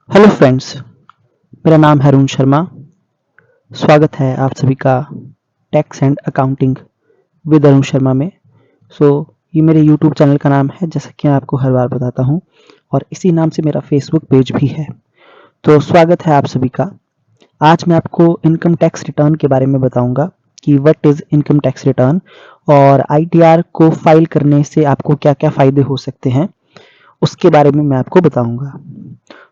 Hello friends, मेरा नाम है अरुण शर्मा। स्वागत है आप सभी का tax and accounting with Arun Sharma में। ये मेरे यूट्यूब चैनल का नाम है, जैसा कि मैं आपको हर बार बताता हूँ, और इसी नाम से मेरा फेसबुक पेज भी है। तो स्वागत है आप सभी का। आज मैं आपको इनकम टैक्स रिटर्न के बारे में बताऊंगा कि what is income tax return और आईटीआर को फाइल करने से आपको क्या क्या फायदे हो सकते हैं, उसके बारे में मैं आपको बताऊंगा।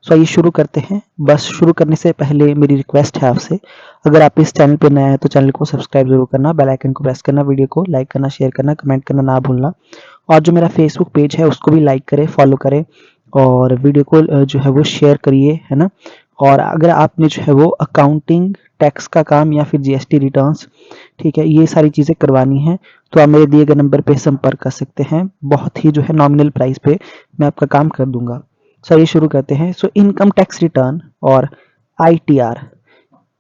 आइए शुरू करते हैं। बस शुरू करने से पहले मेरी रिक्वेस्ट है आपसे, अगर आप इस चैनल पर नए हैं तो चैनल को सब्सक्राइब जरूर करना, बेल आइकन को प्रेस करना, वीडियो को लाइक करना, शेयर करना, कमेंट करना ना भूलना, और जो मेरा फेसबुक पेज है उसको भी लाइक करें, फॉलो करें, और वीडियो को जो है वो शेयर करिए, है ना। और अगर आपने जो है वो अकाउंटिंग टैक्स का काम या फिर जीएसटी रिटर्न्स, ठीक है, ये सारी चीज़ें करवानी है तो आप मेरे दिए गए नंबर पे संपर्क कर सकते हैं। बहुत ही जो है नॉमिनल प्राइस पे मैं आपका काम कर दूंगा। चलिए शुरू करते हैं। इनकम टैक्स रिटर्न और ITR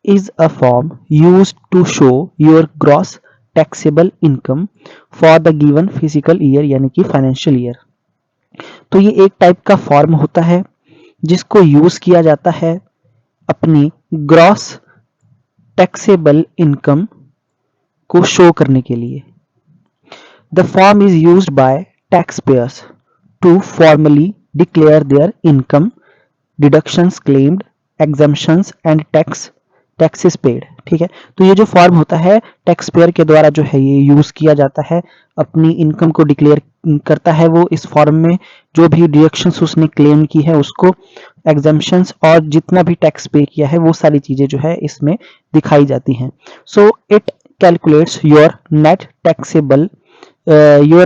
is a form used to show your gross taxable income for the given physical year, यानी कि फाइनेंशियल ईयर। तो ये एक टाइप का फॉर्म होता है जिसको यूज किया जाता है अपनी ग्रॉस टैक्सेबल इनकम को शो करने के लिए। The form is used by tax payers to formally declare their income, deductions claimed, exemptions and taxes paid. ठीक है, तो ये जो फॉर्म होता है टैक्स पेयर के द्वारा जो है ये यूज किया जाता है, अपनी इनकम को डिक्लेयर करता है वो इस फॉर्म में। जो भी डिडक्शंस उसने क्लेम की है उसको, एग्जम्पशंस और जितना भी टैक्स पे किया है वो सारी चीजें जो है इसमें दिखाई जाती हैं। So it calculates your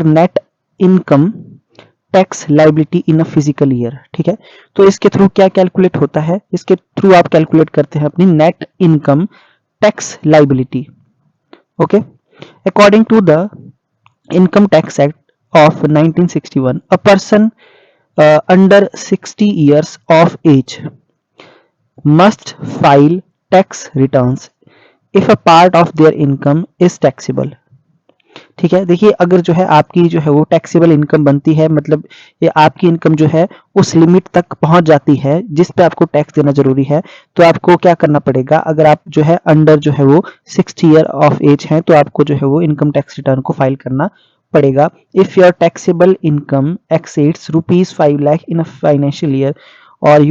net income tax liability in a physical year. ठीक है, तो इसके थ्रू क्या कैलकुलेट होता है, इसके थ्रू आप कैलकुलेट करते हैं अपनी net income tax liability. Okay, according to the income tax act of 1961, a person under 60 years of age must file tax returns if a part of their income is taxable। ठीक है, देखिए अगर जो है आपकी जो है वो टैक्सेबल इनकम बनती है, मतलब ये आपकी इनकम जो है उस लिमिट तक पहुंच जाती है जिस पे आपको टैक्स देना जरूरी है, तो आपको क्या करना पड़ेगा। अगर आप जो है अंडर जो है वो 60 ईयर ऑफ एज हैं तो आपको जो है वो इनकम टैक्स रिटर्न को फाइल करना पड़ेगा। If your taxable income exceeds ₹5 lakh in a financial year और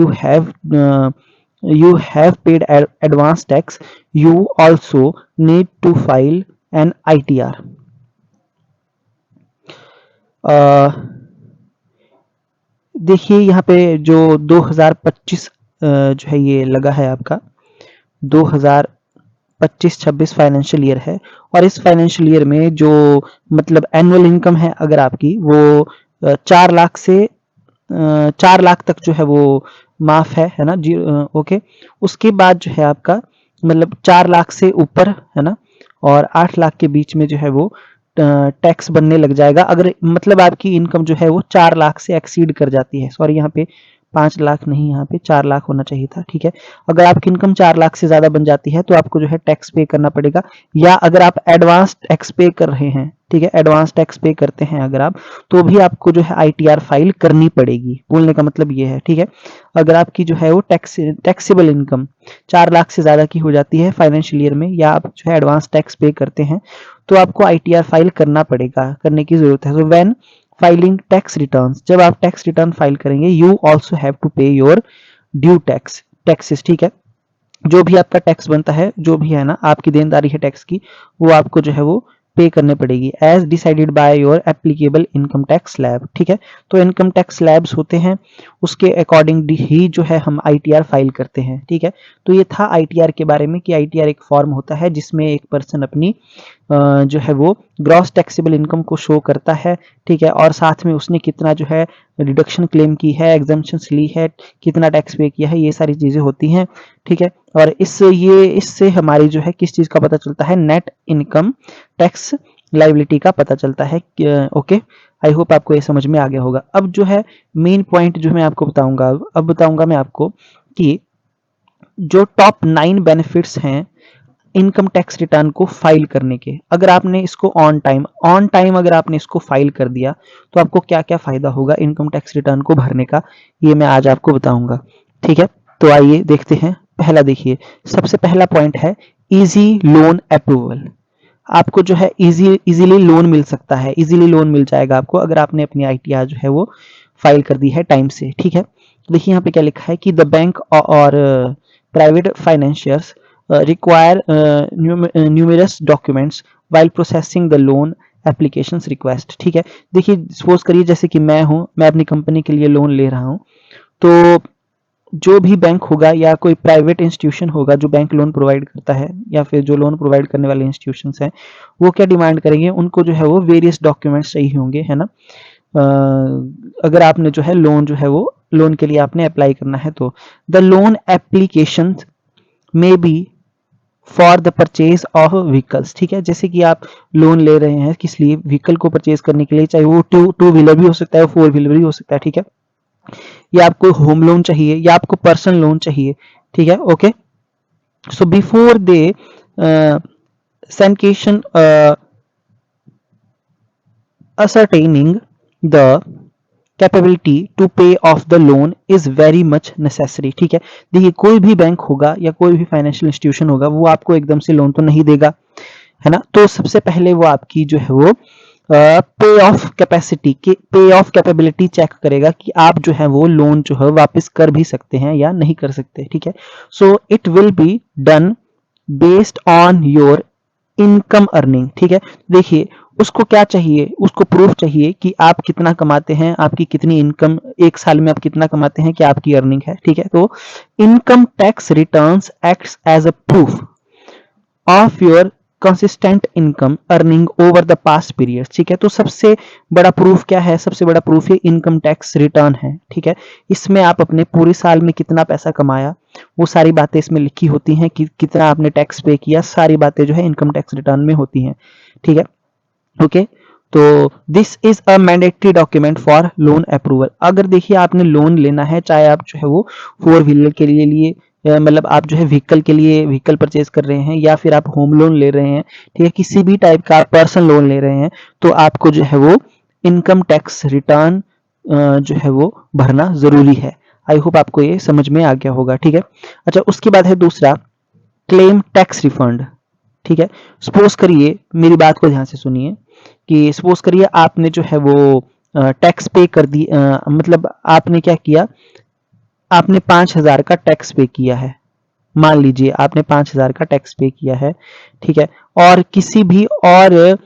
you have paid advance tax, you also need to file an ITR। देखिए यहाँ पे जो 2025 जो है ये लगा है आपका 2025-26 फाइनेंशियल ईयर है, और इस फाइनेंशियल ईयर में जो मतलब एनुअल इनकम है अगर आपकी वो 4 लाख से 4 लाख तक जो है वो माफ है ना जी। ओके, उसके बाद जो है आपका मतलब 4 लाख से ऊपर, है ना, और 8 लाख के बीच में जो है वो टैक्स बनने लग जाएगा। अगर मतलब आपकी इनकम जो है वो 4 लाख से एक्सीड कर जाती है, सॉरी यहाँ पे 5 लाख नहीं, यहाँ पे 4 लाख होना चाहिए था। ठीक है, अगर आपकी इनकम 4 लाख से ज्यादा बन जाती है तो आपको जो है टैक्स पे करना पड़ेगा, या अगर आप एडवांस टैक्स पे कर रहे हैं, ठीक है, एडवांस टैक्स पे करते हैं अगर आप, तो भी आपको जो है आईटीआर फाइल करनी पड़ेगी। बोलने का मतलब ये है, ठीक है। अगर आपकी जो है वो टैक्सेबल इनकम 4 लाख से ज्यादा की हो जाती है फाइनेंशियल ईयर में, या आप जो है एडवांस टैक्स पे करते हैं, तो आपको आईटीआर फाइल करना पड़ेगा, करने की जरूरत है। So when filing tax returns, जब आप टैक्स रिटर्न फाइल करेंगे, यू ऑल्सो हैव टू पे योर ड्यू टैक्सेस। ठीक है, जो भी आपका टैक्स बनता है, जो भी है ना आपकी देनदारी है टैक्स की, वो आपको जो है वो पे करने पड़ेगी as decided by your applicable income tax slab. ठीक है, तो इनकम टैक्स स्लैब्स होते हैं, उसके अकॉर्डिंग ही जो है हम आईटीआर फाइल करते हैं। ठीक है, तो ये था आईटीआर के बारे में कि आईटीआर एक फॉर्म होता है जिसमें एक पर्सन अपनी जो है वो ग्रॉस टैक्सेबल इनकम को शो करता है। ठीक है, और साथ में उसने कितना जो है रिडक्शन क्लेम की है, एग्जम्पशंस ली है, कितना टैक्स पे किया है, ये सारी चीजें होती हैं। ठीक है, और इससे हमारी जो है किस चीज का पता चलता है, नेट इनकम टैक्स लाइबिलिटी का पता चलता है। ओके, आई होप आपको ये समझ में आ गया होगा। अब जो है मेन पॉइंट जो मैं आपको बताऊंगा, अब बताऊंगा मैं आपको कि जो टॉप 9 बेनिफिट्स हैं इनकम टैक्स रिटर्न को फाइल करने के। अगर आपने इसको ऑन टाइम अगर आपने इसको फाइल कर दिया तो आपको क्या क्या फायदा होगा इनकम टैक्स रिटर्न को भरने का, ये मैं आज आपको बताऊंगा। ठीक है, तो आइए देखते हैं। पहला देखिए, सबसे पहला पॉइंट है इजी लोन अप्रूवल। आपको जो है इजीली लोन मिल सकता है, इजीली लोन मिल जाएगा आपको अगर आपने अपनी आईटीआर जो है वो फाइल कर दी है टाइम से, ठीक है। तो देखिए यहाँ पे क्या लिखा है कि द बैंक और private financiers require numerous documents while processing the loan applications request, ठीक है। देखिए सपोज करिए जैसे कि मैं अपनी कंपनी के लिए लोन ले रहा हूँ, तो जो भी बैंक होगा या कोई प्राइवेट इंस्टीट्यूशन होगा जो बैंक लोन प्रोवाइड करता है या फिर जो लोन प्रोवाइड करने वाले इंस्टीट्यूशंस हैं, वो क्या डिमांड करेंगे, उनको जो है वो वेरियस डॉक्यूमेंट्स चाहिए होंगे, है ना। अगर आपने जो है लोन जो है वो लोन के लिए आपने अप्लाई करना है तो the loan application may be for the purchase of vehicles, ठीक है। जैसे कि आप लोन ले रहे हैं किस लिए, व्हीकल को परचेज करने के लिए, चाहे वो टू व्हीलर भी हो सकता है, 4 व्हीलर भी हो सकता है, ठीक है। या आपको होम लोन चाहिए या आपको पर्सनल लोन चाहिए, ठीक है, okay. So before they sanction ascertaining the capability to pay of the loan is very much necessary, ठीक है। देखिए कोई भी बैंक होगा या कोई भी फाइनेंशियल इंस्टीट्यूशन होगा वो आपको एकदम से लोन तो नहीं देगा, है ना। तो सबसे पहले वो आपकी जो है वो पे ऑफ कैपेसिटी के पे ऑफ कैपेबिलिटी चेक करेगा कि आप जो है वो लोन जो है वापस कर भी सकते हैं या नहीं कर सकते, ठीक है। So it will be done based on your income earning, ठीक है। देखिए उसको क्या चाहिए, उसको प्रूफ चाहिए कि आप कितना कमाते हैं, आपकी कितनी इनकम, एक साल में आप कितना कमाते हैं, क्या आपकी अर्निंग है, ठीक है। तो income tax returns acts as a proof of your consistent income earning over the past period, ठीक है। तो सबसे बड़ा प्रूफ क्या है, सबसे बड़ा प्रूफ ये इनकम टैक्स रिटर्न है, ठीक है। इसमें आप अपने पूरे साल में कितना पैसा कमाया वो सारी बातें इसमें लिखी होती हैं कि कितना आपने टैक्स पे किया, सारी बातें जो है इनकम टैक्स रिटर्न में होती हैं, ठीक है, ओके। तो this is a mandatory document for loan approval. अगर देखिए आपने लोन लेना है, चाहे आप जो है वो 4 व्हीलर के लिए मतलब आप जो है व्हीकल के लिए व्हीकल परचेज कर रहे हैं या फिर आप होम लोन ले रहे हैं, ठीक है, किसी भी टाइप का पर्सनल लोन ले रहे हैं, तो आपको जो है वो इनकम टैक्स रिटर्न जो है वो भरना जरूरी है। आई होप आपको ये समझ में आ गया होगा, ठीक है। अच्छा उसके बाद है दूसरा क्लेम टैक्स रिफंड, ठीक है। सपोज करिए, मेरी बात को ध्यान से सुनिए कि सपोज करिए आपने जो है वो टैक्स पे कर दी, मतलब आपने क्या किया, आपने 5,000 का टैक्स पे किया है, मान लीजिए आपने 5,000 का टैक्स पे किया है, ठीक है। और किसी भी और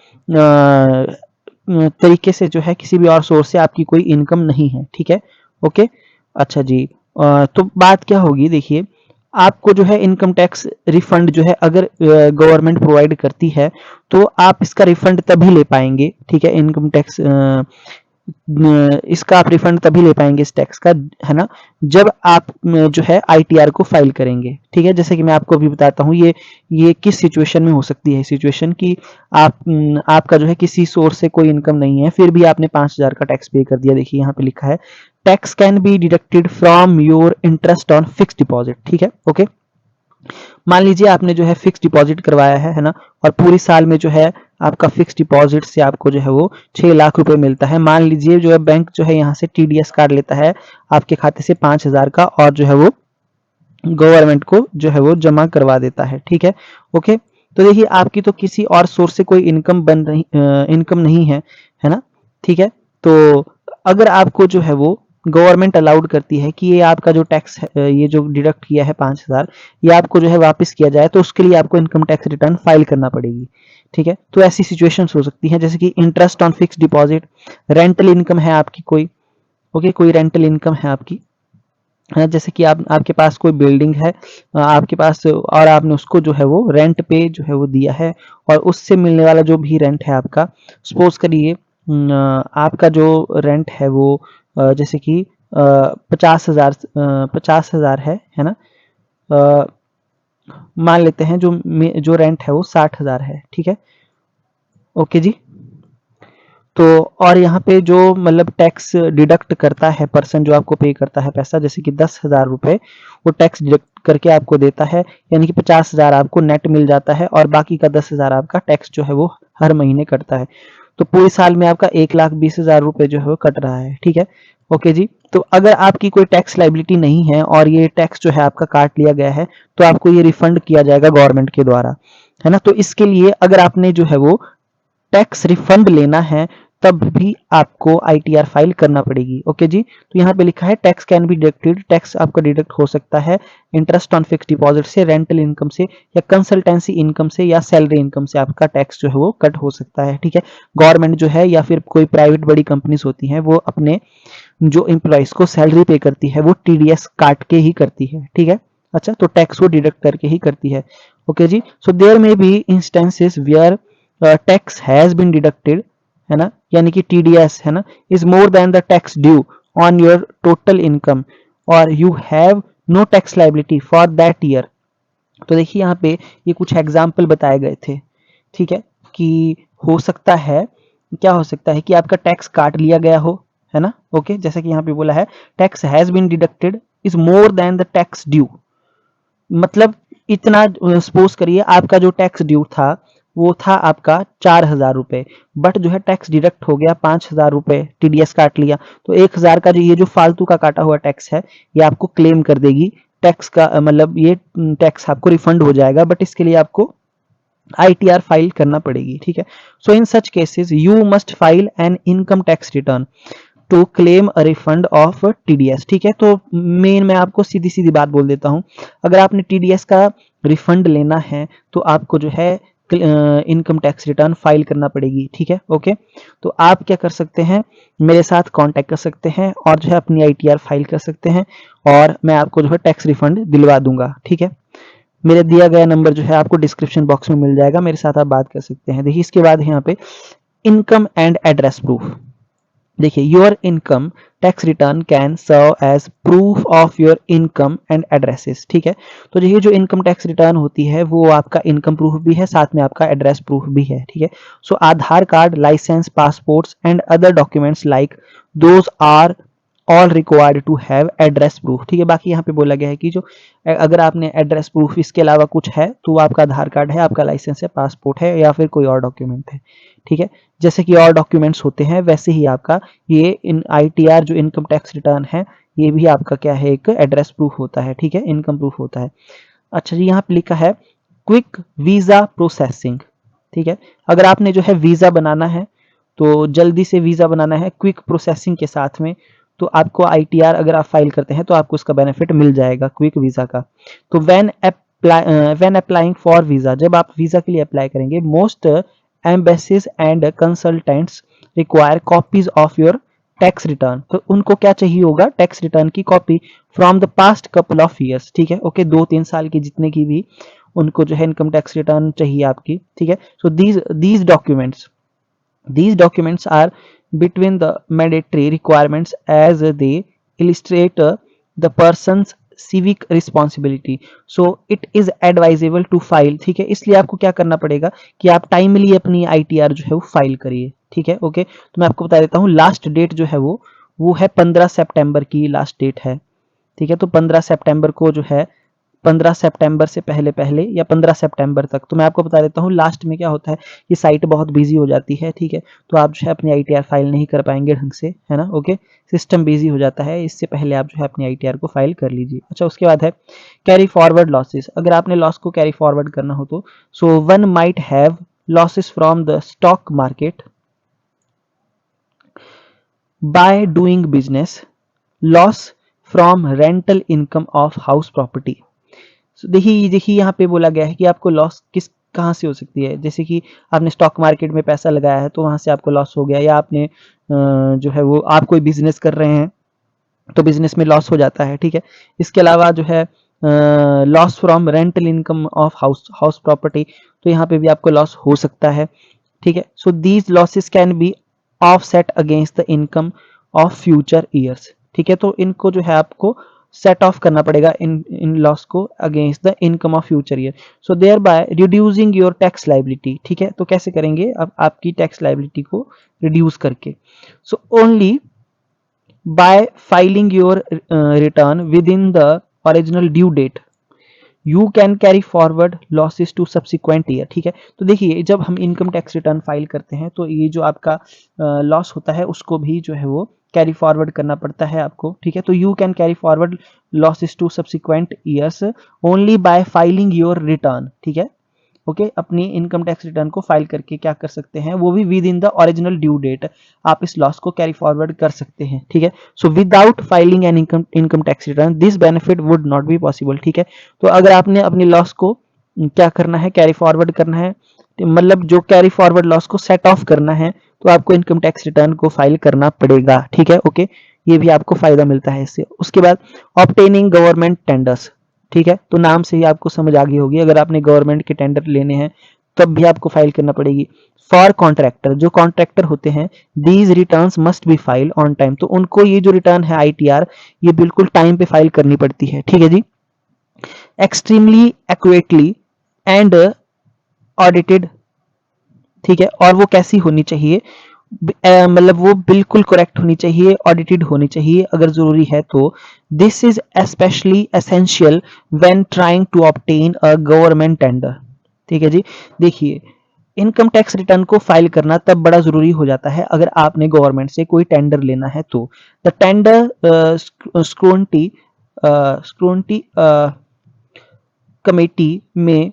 तरीके से जो है किसी भी और सोर्स से आपकी कोई इनकम नहीं है, ठीक है, ओके। अच्छा जी, तो बात क्या होगी, देखिए आपको जो है इनकम टैक्स रिफंड जो है अगर गवर्नमेंट प्रोवाइड करती है तो आप इसका रिफंड तभी ले पाएंगे, ठीक है। इनकम टैक्स इसका आप रिफंड तभी ले पाएंगे इस टैक्स का, है ना, जब आप जो है आईटीआर को फाइल करेंगे, ठीक है। जैसे कि मैं आपको अभी बताता हूँ ये किस सिचुएशन में हो सकती है, सिचुएशन की आपका जो है किसी सोर्स से कोई इनकम नहीं है फिर भी आपने 5,000 का टैक्स पे कर दिया। देखिए यहाँ पे लिखा है tax can be deducted from your interest on fix deposit, ठीक है, ओके। मान लीजिए आपने जो है फिक्स डिपॉजिट करवाया है ना, और पूरी साल में जो है आपका फिक्स डिपॉजिट से आपको जो है वो 6 लाख रुपए मिलता है। मान लीजिए जो है बैंक जो है यहाँ से टीडीएस काट लेता है आपके खाते से 5,000 का और जो है वो गवर्नमेंट को जो है वो जमा करवा देता है, ठीक है, ओके। तो देखिए आपकी तो किसी और सोर्स से कोई इनकम नहीं है, है ना, ठीक है। तो अगर आपको जो है वो गवर्नमेंट अलाउड करती है कि ये आपका जो टैक्स है, ये जो डिडक्ट किया है 5,000, ये आपको जो है वापस किया जाए, तो उसके लिए आपको इनकम टैक्स रिटर्न फाइल करना पड़ेगी, ठीक है। तो ऐसी सिचुएशंस हो सकती हैं जैसे कि interest on fix deposit, rental income है आपकी कोई, ओके, कोई रेंटल इनकम है आपकी, जैसे कि आपके पास कोई बिल्डिंग है आपके पास और आपने उसको जो है वो रेंट पे जो है वो दिया है, और उससे मिलने वाला जो भी रेंट है आपका, सपोज करिए आपका जो रेंट है वो जैसे कि 50,000 है ना, मान लेते हैं जो रेंट है वो 60,000 है, ठीक है, ओके जी। तो और यहाँ पे जो मतलब टैक्स डिडक्ट करता है पर्सन, जो आपको पे करता है पैसा, जैसे कि 10,000 रुपए वो टैक्स डिडक्ट करके आपको देता है, यानी कि 50,000 आपको नेट मिल जाता है और बाकी का 10,000 आपका टैक्स जो है वो हर महीने कटता है। तो पूरे साल में आपका 1,20,000 रुपए जो है वो कट रहा है, ठीक है, ओके जी। तो अगर आपकी कोई टैक्स लाइबिलिटी नहीं है और ये टैक्स जो है आपका काट लिया गया है, तो आपको ये रिफंड किया जाएगा गवर्नमेंट के द्वारा, है ना। तो इसके लिए अगर आपने जो है वो टैक्स रिफंड लेना है, तब भी आपको आईटीआर फाइल करना पड़ेगी। ओके जी, तो यहाँ पे लिखा है tax can be deducted, tax आपका डिडक्ट हो सकता है इंटरेस्ट ऑन फिक्स डिपॉजिट से, रेंटल इनकम से, या कंसल्टेंसी इनकम से, या सैलरी इनकम से आपका टैक्स जो है वो कट हो सकता है। ठीक है, गवर्नमेंट जो है या फिर कोई प्राइवेट बड़ी कंपनीज होती हैं, वो अपने जो एम्प्लॉइज को सैलरी पे करती है वो टीडीएस काट के ही करती है। ठीक है, अच्छा, तो टैक्स वो डिडक्ट करके ही करती है। ओके जी, so there may be instances where tax has been deducted, है ना, यानी कि टीडीएस, है ना, is more than the tax due on your total income और you have no tax liability for that year. तो देखिए यहाँ पे ये कुछ एग्जाम्पल बताए गए थे। ठीक है, कि हो सकता है, क्या हो सकता है कि आपका टैक्स काट लिया गया हो, है ना। ओके, जैसे कि यहाँ पे बोला है tax has been deducted is more than the tax due, मतलब इतना, सपोज करिए आपका जो टैक्स ड्यू था वो था आपका 4,000 रुपए, बट जो है टैक्स डिडक्ट हो गया 5,000 रुपए, टीडीएस काट लिया, तो 1,000 का जो ये जो फालतू का काटा हुआ टैक्स है ये आपको क्लेम कर देगी टैक्स का, मतलब ये टैक्स आपको रिफंड हो जाएगा, बट इसके लिए आपको आईटीआर फाइल करना पड़ेगी। ठीक है, so in such cases you must file an income tax return to claim a refund of TDS. ठीक है, तो मेन मैं आपको सीधी सीधी बात बोल देता हूं, अगर आपने टीडीएस का रिफंड लेना है तो आपको जो है इनकम टैक्स रिटर्न फाइल करना पड़ेगी। ठीक है, ओके, तो आप क्या कर सकते हैं, मेरे साथ कांटेक्ट कर सकते हैं और जो है अपनी आईटीआर फाइल कर सकते हैं और मैं आपको जो है टैक्स रिफंड दिलवा दूंगा। ठीक है, मेरे दिया गया नंबर जो है आपको डिस्क्रिप्शन बॉक्स में मिल जाएगा, मेरे साथ आप बात कर सकते हैं। देखिए इसके बाद यहाँ पे इनकम एंड एड्रेस प्रूफ। देखिए your income tax return can serve as proof of your income and addresses. ठीक है, तो ये जो इनकम टैक्स रिटर्न होती है वो आपका इनकम प्रूफ भी है, साथ में आपका एड्रेस प्रूफ भी है। ठीक है, so Aadhaar card, licence, passports and other documents like those are all required to have address proof. ठीक है, बाकी यहाँ पे बोला गया है कि जो अगर आपने एड्रेस प्रूफ इसके अलावा कुछ है तो आपका आधार कार्ड है, आपका लाइसेंस है, पासपोर्ट है, या फिर कोई और डॉक्यूमेंट है। ठीक है, जैसे कि और डॉक्यूमेंट्स होते हैं वैसे ही आपका ये इन आईटीआर जो इनकम टैक्स रिटर्न है ये भी आपका क्या है, एक एड्रेस प्रूफ होता है। ठीक है, इनकम प्रूफ होता है। अच्छा जी, यहाँ पे लिखा है क्विक वीजा प्रोसेसिंग। ठीक है, अगर आपने जो है वीजा बनाना है तो जल्दी से वीजा बनाना है क्विक प्रोसेसिंग के साथ में, तो आपको आईटीआर अगर आप फाइल करते हैं तो आपको इसका बेनिफिट मिल जाएगा क्विक वीजा का। तो व्हेन अप्लाइंग फॉर वीजा, जब आप वीजा के लिए अप्लाई करेंगे, most embassies and consultants require copies of your tax return, तो उनको क्या चाहिए होगा, टैक्स रिटर्न की copy from the past couple of years. ठीक है, ओके, 2-3 साल की जितने की भी उनको जो है इनकम टैक्स रिटर्न चाहिए आपकी। ठीक है, सो these documents are between the mandatory requirements as they illustrate the person's civic responsibility, so it is advisable to file। ठीक है, इसलिए आपको क्या करना पड़ेगा कि आप टाइमली अपनी आईटीआर जो है वो फाइल करिए। ठीक है, ओके, तो मैं आपको बता देता हूँ लास्ट डेट जो है वो है 15 सितंबर की लास्ट डेट है। ठीक है, तो 15 सितंबर को जो है 15 सितंबर से पहले पहले या 15 सितंबर तक, तो मैं आपको बता देता हूँ लास्ट में क्या होता है, ये साइट बहुत बिजी हो जाती है। ठीक है, तो आप जो है अपनी आईटीआर फाइल नहीं कर पाएंगे ढंग से, है ना। ओके, सिस्टम बिजी हो जाता है, इससे पहले आप जो है अपनी आईटीआर को फाइल कर लीजिए। अच्छा, उसके बाद है कैरी फॉरवर्ड लॉसेस। अगर आपने लॉस को कैरी फॉरवर्ड करना हो तो so one might have losses from the stock market by doing business, loss from rental income of house property. देखिए यहाँ पे बोला गया है कि आपको लॉस कहाँ से हो सकती है, जैसे कि आपने स्टॉक मार्केट में पैसा लगाया है तो वहां से आपको लॉस हो गया, या आपने जो है वो आप कोई बिजनेस कर रहे हैं तो बिजनेस में लॉस हो जाता है। ठीक है, इसके अलावा जो है loss from rental income of house property, तो यहाँ पे भी आपको लॉस हो सकता है। ठीक है, so these losses can be offset against the income of future years. ठीक है, तो इनको जो है आपको सेट ऑफ करना पड़ेगा इन लॉस को against the income of future year, so thereby reducing your tax liability. ठीक है, तो कैसे करेंगे, अब आपकी टैक्स लाइबिलिटी को रिड्यूस करके, so only by filing your return within the original due date you can carry forward losses to subsequent year. ठीक है, तो देखिए जब हम इनकम टैक्स रिटर्न फाइल करते हैं तो ये जो आपका लॉस होता है उसको भी जो है वो कैरी फॉरवर्ड करना पड़ता है आपको, ठीक है। तो you can carry forward losses to subsequent years only by filing your return, ठीक है। ओके, अपनी इनकम टैक्स रिटर्न को फाइल करके क्या कर सकते हैं, वो भी within the original due date आप इस लॉस को कैरी फॉरवर्ड कर सकते हैं, ठीक है। So without filing an income tax return this benefit would not be possible, ठीक है। तो अगर आपने अपनी लॉस को क्या करना है, कैरी फॉरवर्ड करना है, मतलब जो कैरी फॉरवर्ड लॉस को सेट ऑफ करना है, तो आपको इनकम टैक्स रिटर्न को फाइल करना पड़ेगा, ठीक है। ओके, ये भी आपको फायदा मिलता है इससे। उसके बाद ऑब्टेनिंग गवर्नमेंट टेंडर्स, ठीक है। तो नाम से ही आपको समझ आ गई होगी, अगर आपने गवर्नमेंट के टेंडर लेने हैं तब भी आपको फाइल करना पड़ेगी। फॉर कॉन्ट्रैक्टर, जो कॉन्ट्रैक्टर होते हैं, these returns must be file on time, तो उनको ये जो रिटर्न है आईटीआर, ये बिल्कुल टाइम पे फाइल करनी पड़ती है, ठीक है जी। एक्सट्रीमली एक्यूरेटली एंड ऑडिटेड, ठीक है। और वो कैसी होनी चाहिए, मतलब वो बिल्कुल करेक्ट होनी चाहिए, ऑडिटेड होनी चाहिए अगर जरूरी है तो। This is especially essential when trying to obtain a government tender, ठीक है जी। देखिए, इनकम टैक्स रिटर्न को फाइल करना तब बड़ा जरूरी हो जाता है अगर आपने गवर्नमेंट से कोई टेंडर लेना है तो। द टेंडर स्क्रूटनी कमेटी में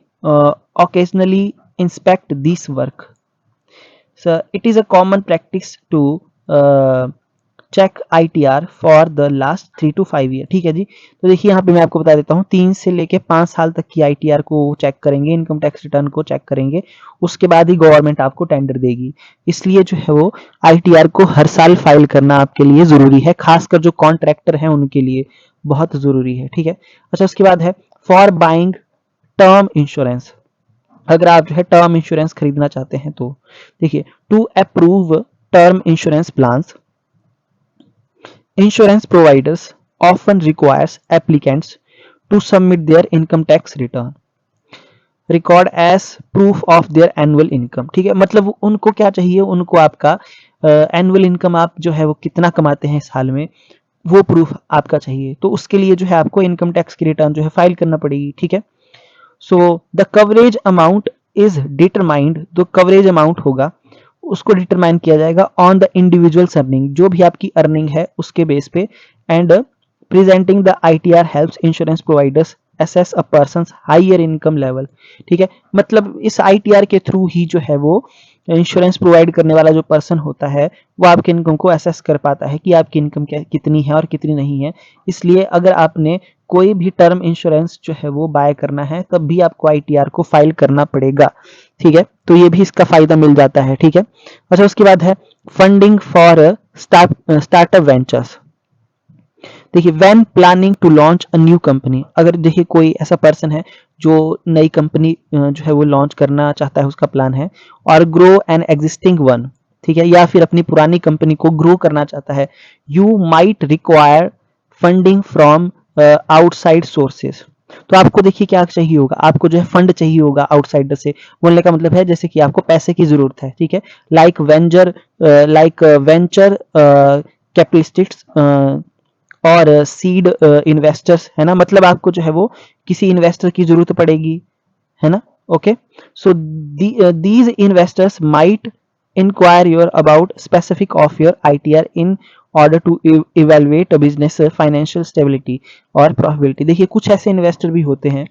occasionally inspect this work. So it is a common practice to check ITR for the last 3 to 5 year, ठीक है जी। तो देखिए यहाँ पे मैं आपको बता देता हूँ, 3 से लेके 5 साल तक की ITR को चेक करेंगे, इनकम टैक्स रिटर्न को चेक करेंगे, उसके बाद ही गवर्नमेंट आपको टेंडर देगी। इसलिए जो है वो ITR को हर साल फाइल करना आपके लिए जरूरी है, खासकर जो कॉन्ट्रैक्टर हैं उनके लिए बहुत जरूरी है, ठीक है। अच्छा, उसके बाद है फॉर बाइंग टर्म इंश्योरेंस, अगर आप जो है टर्म इंश्योरेंस खरीदना चाहते हैं तो देखिए, to approve term insurance plans, insurance providers often requires applicants to submit their income tax return record as proof of their annual income, ठीक है। मतलब उनको क्या चाहिए, उनको आपका एनुअल इनकम आप जो है वो कितना कमाते हैं साल में, वो प्रूफ आपका चाहिए। तो उसके लिए जो है आपको इनकम टैक्स की रिटर्न जो है फाइल करना पड़ेगी, ठीक है। So the coverage amount is determined, जो कवरेज अमाउंट होगा उसको डिटरमाइन किया जाएगा ऑन द इंडिविजुअल अर्निंग, जो भी आपकी अर्निंग है उसके बेस पे। And presenting the ITR helps insurance providers assess a person's higher income level, ठीक है। मतलब इस आईटीआर के थ्रू ही जो है वो इंश्योरेंस प्रोवाइड करने वाला जो पर्सन होता है वो आपके इनकम को असेस कर पाता है कि आपकी इनकम कितनी है और कितनी नहीं है। इसलिए अगर आपने कोई भी टर्म इंश्योरेंस जो है वो बाय करना है तब भी आपको आईटीआर को फाइल करना पड़ेगा, ठीक है। तो ये भी इसका फायदा मिल जाता है, ठीक है। अच्छा, उसके बाद है फंडिंग फॉर स्टार्टअप वेंचर्स। देखिए, when planning to launch a new company, अगर देखिए कोई ऐसा पर्सन है जो नई कंपनी जो है वो लॉन्च करना चाहता है, उसका प्लान है, और ग्रो एन एग्जिस्टिंग वन, ठीक है, या फिर अपनी पुरानी कंपनी को ग्रो करना चाहता है, you might require funding from outside sources. तो आपको देखिए क्या चाहिए होगा, आपको जो है फंड चाहिए होगा आउटसाइडर से। बोलने का मतलब है जैसे कि आपको पैसे की जरूरत है, ठीक है, लाइक वेंचर कैपिटलिस्ट्स और सीड इन्वेस्टर्स, है ना। मतलब आपको जो है वो किसी इन्वेस्टर की जरूरत पड़ेगी, है ना। Okay, so these investors might inquire your about specific of your ITR in order to evaluate a business financial stability और प्रॉफिटेबिलिटी। देखिए, कुछ ऐसे इन्वेस्टर भी होते हैं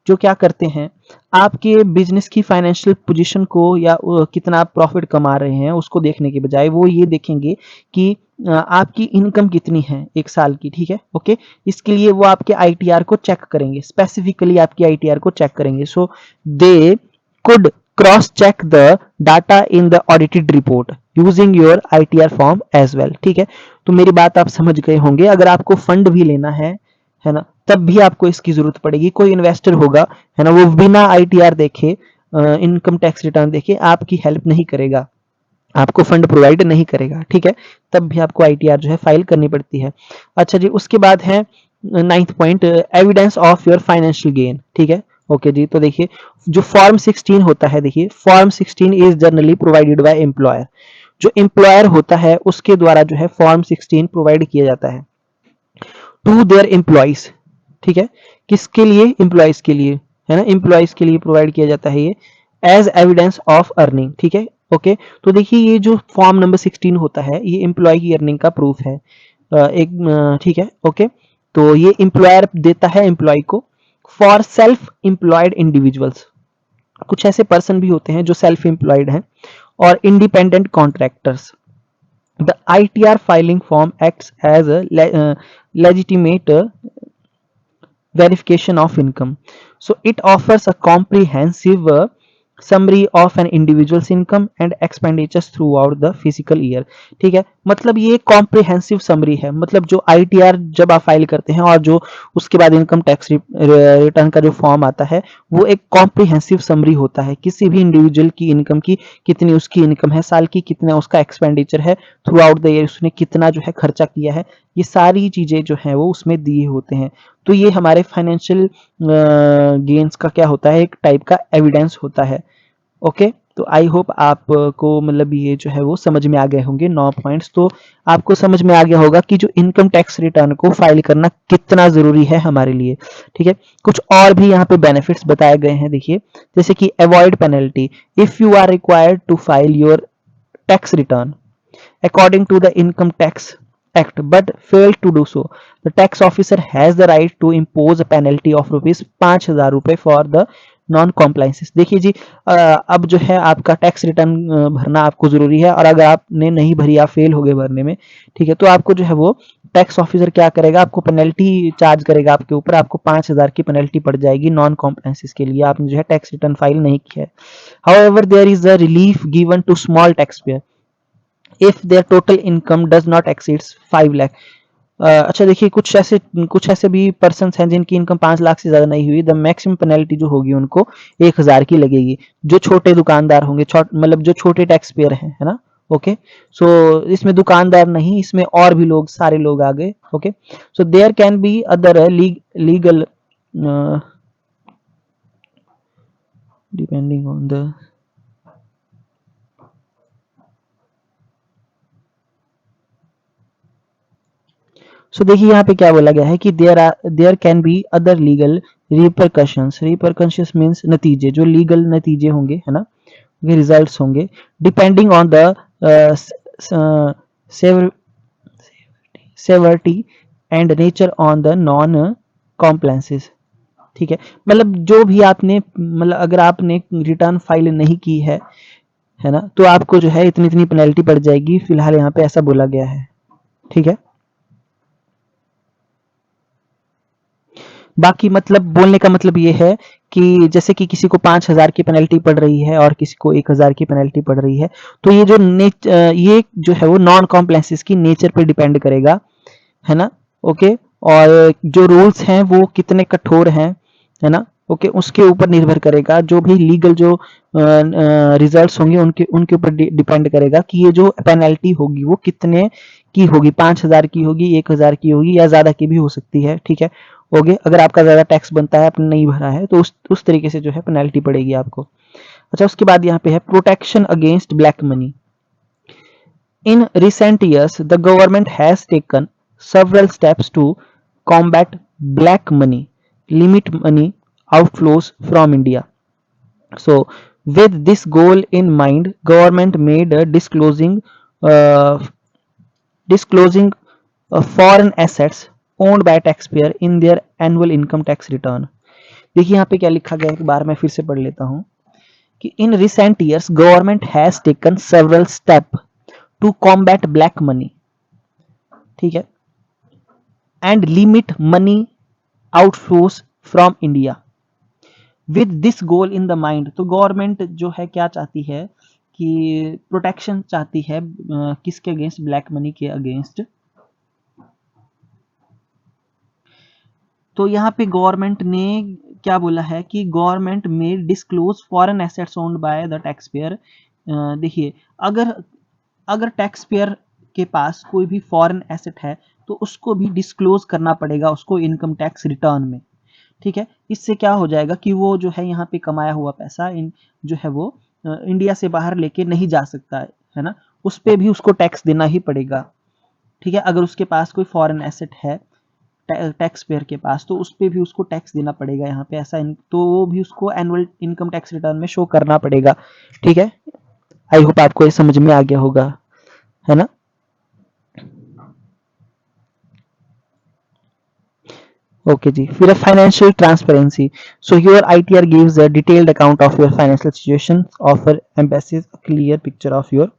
जो क्या करते हैं, आपके बिजनेस की फाइनेंशियल पोजीशन को या कितना आप प्रॉफिट कमा रहे हैं उसको देखने के बजाय वो ये देखेंगे कि आपकी इनकम कितनी है एक साल की, ठीक है। ओके, इसके लिए वो आपके आईटीआर को चेक करेंगे, स्पेसिफिकली आपकी आईटीआर को चेक करेंगे। So they could cross check the data in the audited report using your ITR form as well, ठीक है। तो मेरी बात आप समझ गए होंगे, अगर आपको फंड भी लेना है ना, तब भी आपको इसकी जरूरत पड़ेगी। कोई इन्वेस्टर होगा, है ना, वो बिना आईटीआर देखे इनकम टैक्स रिटर्न देखे आपकी हेल्प नहीं करेगा, आपको फंड प्रोवाइड नहीं करेगा, ठीक है। तब भी आपको आईटीआर जो है फाइल करनी पड़ती है। अच्छा जी, उसके बाद है 9th point, evidence of your financial gain, ठीक है। ओके जी, तो देखिए जो फॉर्म 16 होता है, देखिए form 16 is generally provided by employer. जो एम्प्लॉयर होता है उसके द्वारा जो है फॉर्म 16 प्रोवाइड किया जाता है टू देयर एम्प्लॉइज, ठीक है। किसके लिए, एम्प्लॉइज के लिए, है ना, एम्प्लॉइज के लिए प्रोवाइड किया जाता है ये एज एविडेंस ऑफ अर्निंग, ठीक है। ओके, तो देखिए ये जो फॉर्म नंबर 16 होता है ये एम्प्लॉय की अर्निंग का प्रूफ है। ठीक है, ओके। तो ये एम्प्लॉयर देता है एम्प्लॉय को फॉर सेल्फ एम्प्लॉयड इंडिविजुअल्स, कुछ ऐसे पर्सन भी होते हैं जो सेल्फ एम्प्लॉयड हैं, और independent contractors. The ITR filing form acts as a legitimate verification of income. So it offers a comprehensive summary of an individual's income and expenditures throughout the fiscal year. ठीक है, मतलब ये comprehensive summary है, मतलब जो ITR जब आप file करते हैं और जो उसके बाद इनकम टैक्स रिटर्न का जो फॉर्म आता है वो एक कॉम्प्रिहेंसिव समरी होता है किसी भी इंडिविजुअल की इनकम की, कितनी उसकी इनकम है साल की, कितना उसका एक्सपेंडिचर है थ्रू आउट द ईयर, उसने कितना जो है खर्चा किया है, ये सारी चीजें जो है वो उसमें दिए होते हैं। तो ये हमारे फाइनेंशियल गेन्स का क्या होता है, एक टाइप का एविडेंस होता है। ओके, तो आई होप आपको मतलब ये जो है वो समझ में आ गए होंगे 9 पॉइंट्स। तो आपको समझ में आ गया होगा कि जो इनकम टैक्स रिटर्न को फाइल करना कितना जरूरी है हमारे लिए। ठीक है, कुछ और भी यहाँ पे बेनिफिट्स बताए गए हैं, देखिए जैसे कि avoid penalty if you are required to file your tax return according to the Income Tax Act but fail to do so, the tax officer has the right to impose a penalty of rupees 5,000 रुपए for the non कॉम्प्लाइंसेस। देखिए जी, अब जो है आपका tax return भरना आपको जरूरी है, और अगर आपने नहीं भरी, आप फेल हो गए भरने में, ठीक है, तो आपको जो है वो टैक्स ऑफिसर क्या करेगा, आपको पेनल्टी चार्ज करेगा आपके ऊपर, आपको 5,000 की पेनल्टी पड़ जाएगी नॉन कॉम्प्लाइंसेस के लिए, आपने जो है टैक्स रिटर्न फाइल नहीं किया है। However there is a relief given to small tax payer if their total income does not exceeds 5 lakh. अच्छा देखिए, कुछ ऐसे भी पर्सन हैं जिनकी इनकम 5 लाख से ज्यादा नहीं हुई, द मैक्सिमम पेनल्टी जो होगी उनको 1,000 की लगेगी, जो छोटे दुकानदार होंगे, मतलब जो छोटे टैक्स पेयर हैं, है ना। ओके, सो इसमें दुकानदार नहीं, इसमें और भी लोग, सारे लोग आ गए। Okay, so there can be other legal depending on the, so देखिए यहाँ पे क्या बोला गया है कि there can be other legal repercussions. Repercussions means नतीजे, जो लीगल नतीजे होंगे, है ना, रिजल्ट्स होंगे, depending on the severity and nature on the non compliances. ठीक है, मतलब जो भी आपने, मतलब अगर आपने रिटर्न फाइल नहीं की है ना, तो आपको जो है इतनी इतनी पेनल्टी पड़ जाएगी, फिलहाल यहाँ पे ऐसा बोला गया है। ठीक है, बाकी मतलब बोलने का मतलब ये है कि जैसे कि किसी को 5,000 की पेनल्टी पड़ रही है और किसी को 1,000 की पेनल्टी पड़ रही है, तो ये जो है वो नॉन कॉम्प्लाइंसेस की नेचर पे डिपेंड करेगा, है ना। ओके, और जो रूल्स हैं वो कितने कठोर हैं, है ना, ओके, उसके ऊपर निर्भर करेगा, जो भी लीगल जो रिजल्ट्स होंगे उनके उनके ऊपर डिपेंड करेगा कि ये जो पेनल्टी होगी वो कितने की होगी, 5,000 की होगी, 1,000 की होगी, या ज्यादा की भी हो सकती है। ठीक है, ओके, अगर आपका ज्यादा टैक्स बनता है, आपने नहीं भरा है, तो उस तरीके से जो है पेनल्टी पड़ेगी आपको। अच्छा, उसके बाद यहाँ पे है protection against black money. In recent years, the government has taken several steps to combat black money, limit money outflows from India. So, with this goal in mind, government made uh, disclosing foreign assets owned by taxpayer in their annual income tax return. देखिए यहाँ पे क्या लिखा गया है, एक बार मैं फिर से पढ़ लेता हूँ कि in recent years government has taken several step to combat black money, ठीक है, and limit money outflows from India with this goal in the mind. तो गवर्नमेंट जो है क्या चाहती है कि प्रोटेक्शन चाहती है, किसके अगेंस्ट, ब्लैक मनी के अगेंस्ट। तो यहाँ पे गवर्नमेंट ने क्या बोला है कि गवर्नमेंट में disclose foreign assets owned by the tax payer. देखिए, अगर अगर टैक्स पेयर के पास कोई भी फॉरेन एसेट है तो उसको भी डिस्क्लोज करना पड़ेगा उसको इनकम टैक्स रिटर्न में। ठीक है, इससे क्या हो जाएगा कि वो जो है यहाँ पे कमाया हुआ पैसा जो है वो इंडिया से बाहर लेके नहीं जा सकता है ना, उस पे भी उसको टैक्स देना ही पड़ेगा। ठीक है, अगर उसके पास कोई फॉरेन एसेट है टैक्स पेयर के पास, तो उस पे भी उसको टैक्स देना पड़ेगा यहाँ पे, ऐसा तो वो भी उसको एनुअल इनकम टैक्स रिटर्न में शो करना पड़ेगा। ठीक है, आई होप आपको ये समझ में आ गया होगा, है ना। ओके जी, फिर है financial transparency. So your ITR gives a detailed account of your financial situation, offer ambiences clear picture of your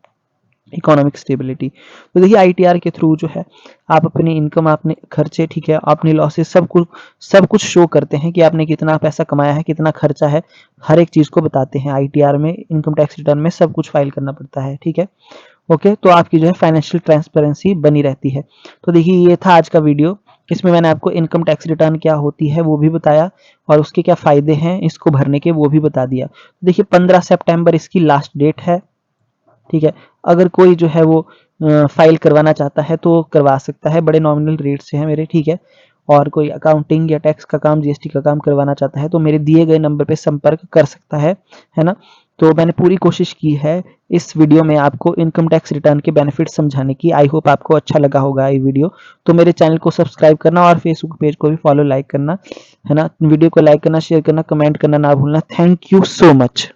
economic stability. तो देखिए आईटीआर के थ्रू जो है आप अपनी इनकम, आपने खर्चे, ठीक है, अपनी लॉसेस, सब कुछ शो करते हैं कि आपने कितना पैसा कमाया है, कितना खर्चा है, हर एक चीज को बताते हैं। आईटीआर में, इनकम टैक्स रिटर्न में सब कुछ फाइल करना पड़ता है, ठीक है। ओके, तो आपकी जो है फाइनेंशियल ट्रांसपेरेंसी बनी रहती है। तो देखिए ये था आज का वीडियो, इसमें मैंने आपको इनकम टैक्स रिटर्न क्या होती है वो भी बताया, और उसके क्या फायदे हैं इसको भरने के वो भी बता दिया। देखिए 15 सितंबर इसकी लास्ट डेट है, ठीक है। अगर कोई जो है वो फाइल करवाना चाहता है तो करवा सकता है, बड़े नॉमिनल रेट से है मेरे, ठीक है। और कोई अकाउंटिंग या टैक्स का काम, जीएसटी का काम करवाना चाहता है तो मेरे दिए गए नंबर पे संपर्क कर सकता है ना। तो मैंने पूरी कोशिश की है इस वीडियो में आपको इनकम टैक्स रिटर्न के बेनिफिट समझाने की। आई होप आपको अच्छा लगा होगा ये वीडियो। तो मेरे चैनल को सब्सक्राइब करना और फेसबुक पेज को भी फॉलो, लाइक करना, है ना। वीडियो को लाइक करना, शेयर करना, कमेंट करना ना भूलना। Thank you so much.